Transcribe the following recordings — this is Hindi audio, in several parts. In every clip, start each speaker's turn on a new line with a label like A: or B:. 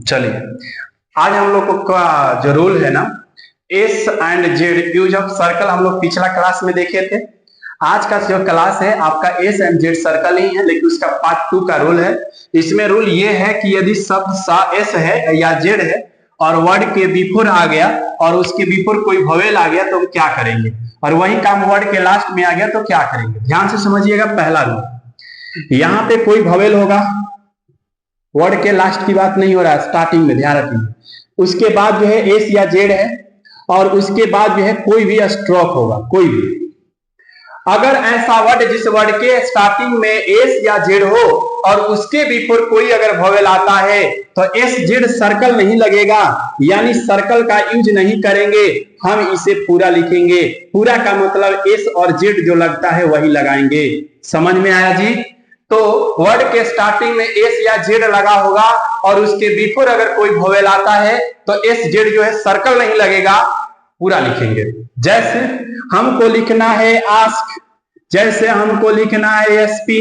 A: चलिए, आज हम लोग का जो रूल है ना, S and Z use of circle, हम लोग पिछला क्लास में देखे थे। आज का जो क्लास है आपका एस एंड जेड सर्कल ही है, लेकिन उसका पार्ट 2 का रूल है। इसमें रूल ये है कि यदि शब्द एस है या जेड है और वर्ड के बिफोर आ गया और उसके बिफोर कोई वोवेल आ गया तो हम क्या करेंगे, और वही काम वर्ड के लास्ट में आ गया तो क्या करेंगे। ध्यान से समझिएगा। पहला रूल, यहाँ पे कोई वोवेल होगा, वर्ड के लास्ट की बात नहीं हो रहा है, स्टार्टिंग में ध्यान रखिए। उसके बाद जो है एस या जेड है और उसके बाद जो है कोई भी स्ट्रोक होगा, कोई भी। अगर ऐसा वर्ड जिस वर्ड के स्टार्टिंग में एस या जेड हो और उसके बिफोर कोई अगर वोवेल आता है तो एस जेड सर्कल नहीं लगेगा, यानी सर्कल का यूज नहीं करेंगे, हम इसे पूरा लिखेंगे। पूरा का मतलब एस और जेड जो लगता है वही लगाएंगे। समझ में आया जी? तो वर्ड के स्टार्टिंग में एस या जेड लगा होगा और उसके बिफोर अगर कोई वोवेल आता है तो एस जेड जो है सर्कल नहीं लगेगा, पूरा लिखेंगे। जैसे हमको लिखना है आस्क, जैसे हमको लिखना है एसपी,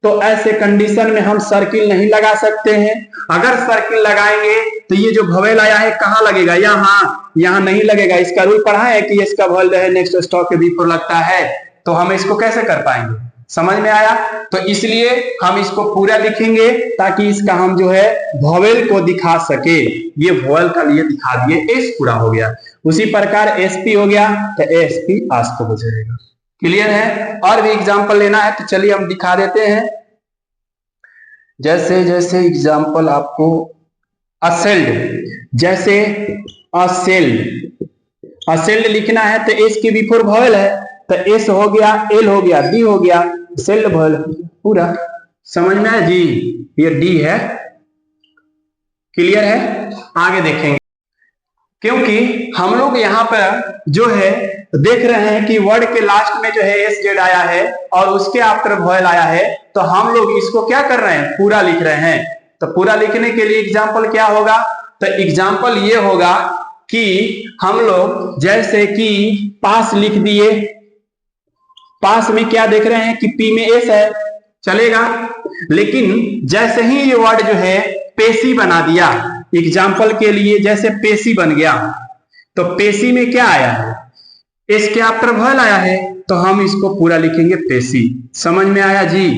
A: तो ऐसे कंडीशन में हम सर्किल नहीं लगा सकते हैं। अगर सर्किल लगाएंगे तो ये जो वोवेल आया है कहाँ लगेगा? यहाँ नहीं लगेगा। इसका रूल पढ़ा है कि इसका वोवेल है नेक्स्ट स्टॉप के बिफोर लगता है, तो हम इसको कैसे कर पाएंगे? समझ में आया? तो इसलिए हम इसको पूरा लिखेंगे ताकि इसका हम जो है वोवेल को दिखा सके। ये वोवेल का लिए दिखा दिए, एस पूरा हो गया। उसी प्रकार एसपी हो गया तो एसपी आस्क हो जाएगा। क्लियर है? और भी एग्जांपल लेना है तो चलिए हम दिखा देते हैं। जैसे जैसे एग्जांपल आपको असेल्ड, जैसे असेल्ड लिखना है तो एस के बिफोर वोवेल है तो एस हो गया, एल हो गया, डी हो गया, सेल्ड वोवेल पूरा। समझ में आया जी? ये डी है। क्लियर है? आगे देखेंगे, क्योंकि हम लोग यहाँ पर जो है देख रहे हैं कि वर्ड के लास्ट में जो है एस जेड आया है और उसके आफ्टर वोवेल आया है, तो हम लोग इसको क्या कर रहे हैं? पूरा लिख रहे हैं। तो पूरा लिखने के लिए एग्जाम्पल क्या होगा? तो एग्जाम्पल ये होगा कि हम लोग जैसे कि पास लिख दिए, पास में क्या देख रहे हैं कि पी में एस है, चलेगा। लेकिन जैसे ही ये वर्ड जो है पेशी बना दिया, एग्जाम्पल के लिए जैसे पेशी बन गया, तो पेशी में क्या आया है? एस के आफ्टर वोवेल आया है, तो हम इसको पूरा लिखेंगे पेशी। समझ में आया जी?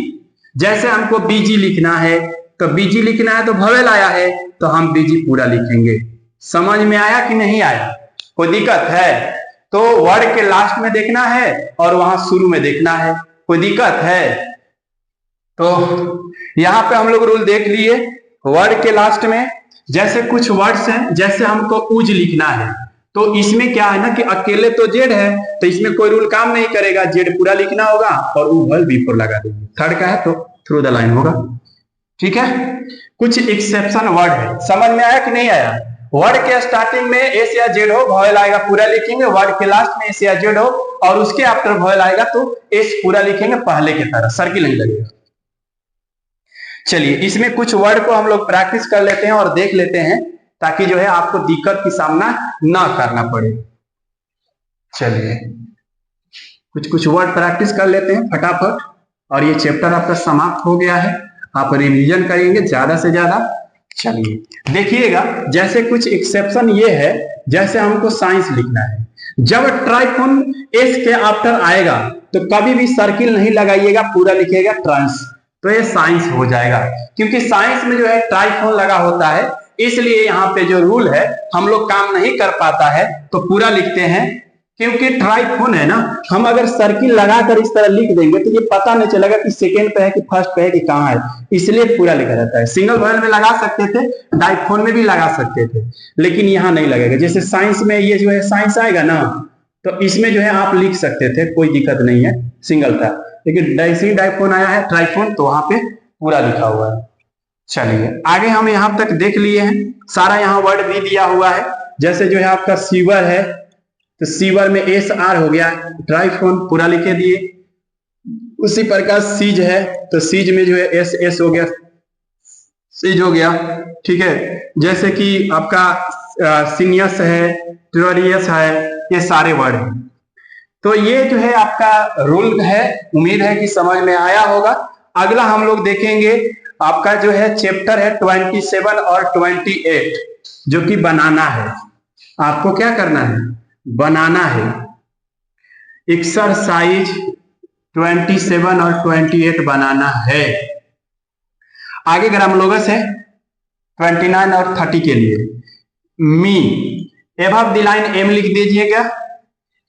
A: जैसे हमको बीजी लिखना है तो बीजी लिखना है तो वोवेल आया है तो हम बीजी पूरा लिखेंगे। समझ में आया कि नहीं आया? कोई दिक्कत है? तो वर्ड के लास्ट में देखना है और वहां शुरू में देखना है। कोई दिक्कत है? तो यहां पे हम लोग रूल देख लिए। वर्ड के लास्ट में जैसे कुछ वर्ड्स हैं, जैसे हमको उज लिखना है तो इसमें क्या है ना कि अकेले तो जेड है तो इसमें कोई रूल काम नहीं करेगा, जेड पूरा लिखना होगा और वोवेल बिफोर लगा देंगे। थर्ड का है तो थ्रू द लाइन होगा। ठीक है? कुछ एक्सेप्शन वर्ड है। समझ में आया कि नहीं आया? वर्ड के स्टार्टिंग में एस या जेड हो, वोवेल आएगा पूरा लिखेंगे। वर्ड के लास्ट में एस या जेड हो और उसके आफ्टर वोवेल आएगा तो एस पूरा लिखेंगे पहले की तरह, सर्किल नहीं लगेगा। चलिए, इसमें कुछ वर्ड को हम लोग प्रैक्टिस कर लेते हैं और देख लेते हैं ताकि जो है आपको दिक्कत की सामना ना करना पड़े। चलिए, कुछ वर्ड प्रैक्टिस कर लेते हैं फटाफट, और ये चैप्टर आपका समाप्त हो गया है। आप रिवीजन करेंगे ज्यादा से ज्यादा। चलिए देखिएगा, जैसे कुछ एक्सेप्शन ये है, जैसे हमको साइंस लिखना है, जब ट्राइफोन एस के आफ्टर आएगा तो कभी भी सर्किल नहीं लगाइएगा, पूरा लिखिएगा ट्रांस, तो ये साइंस हो जाएगा। क्योंकि साइंस में जो है ट्राइफोन लगा होता है, इसलिए यहाँ पे जो रूल है हम लोग काम नहीं कर पाता है तो पूरा लिखते हैं। क्योंकि ट्राइफोन है ना, हम अगर सर्किल लगाकर इस तरह लिख देंगे तो ये पता नहीं चलेगा कि सेकेंड पे है कि फर्स्ट पे है कि कहाँ है, इसलिए पूरा लिखा जाता है। सिंगल वोवेल में लगा सकते थे, डाइफोन में भी लगा सकते थे, लेकिन यहाँ नहीं लगेगा। जैसे साइंस में ये जो है साइंस आएगा ना, तो इसमें जो है आप लिख सकते थे, कोई दिक्कत नहीं है, सिंगल था। लेकिन जैसे ही डाइफोन आया है ट्राइफोन, तो वहां पे पूरा लिखा हुआ है। चलिए आगे हम यहां तक देख लिए हैं, सारा यहाँ वर्ड भी दिया हुआ है। जैसे जो है आपका सीवर है तो सीवर में एस आर हो गया, ट्राइफोन पूरा लिखे दिए। उसी प्रकार सीज है तो सीज में जो है एस एस हो गया, सीज हो गया। ठीक है? जैसे कि आपका सीनियस है, ट्रोरियस है, ये सारे वर्ड हैं। तो ये जो है आपका रूल है। उम्मीद है कि समझ में आया होगा। अगला हम लोग देखेंगे आपका जो है चैप्टर है 27 और 28 जो कि बनाना है। आपको क्या करना है, बनाना है। एक्सरसाइज 27 और 28 बनाना है। आगे ग्रामलोगस है 29 और 30 के लिए। Me above the line M लिख दीजिएगा,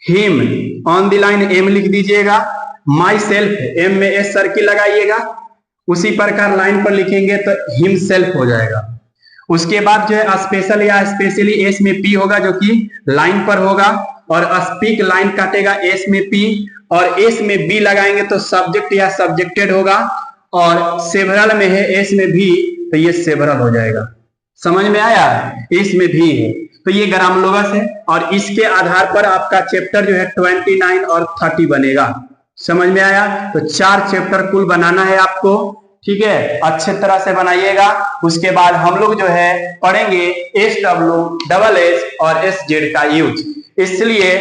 A: him on the line M लिख दीजिएगा, माई सेल्फ एम में एस सर्किल लगाइएगा। उसी प्रकार लाइन पर लिखेंगे तो हिम सेल्फ हो जाएगा। उसके बाद जो है स्पेशल या स्पेशली एस में पी होगा जो कि लाइन पर होगा, और स्पीक लाइन काटेगा एस में पी, और एस में बी लगाएंगे तो सब्जेक्ट या सब्जेक्टेड होगा, और सेवरल में है एस में भी तो ये सेवरल हो जाएगा। समझ में आया, एस में भी है तो ये ग्रामलोगस है, और इसके आधार पर आपका चैप्टर जो है 29 और 30 बनेगा। समझ में आया, तो 4 चैप्टर कुल बनाना है आपको, ठीक है, अच्छे तरह से बनाइएगा। उसके बाद हम लोग जो है पढ़ेंगे SW और SZ का यूज। इसलिए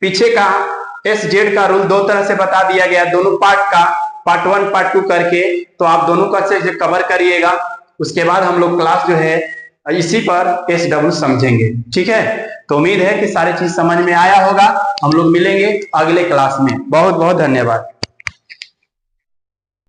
A: पीछे का SZ का रूल 2 तरह से बता दिया गया, दोनों पार्ट का, पार्ट 1 पार्ट 2 करके, तो आप दोनों को अच्छे से कवर करिएगा। उसके बाद हम लोग क्लास जो है इसी पर SW समझेंगे, ठीक है। तो उम्मीद है कि सारी चीज समझ में आया होगा। हम लोग मिलेंगे अगले क्लास में। बहुत बहुत धन्यवाद।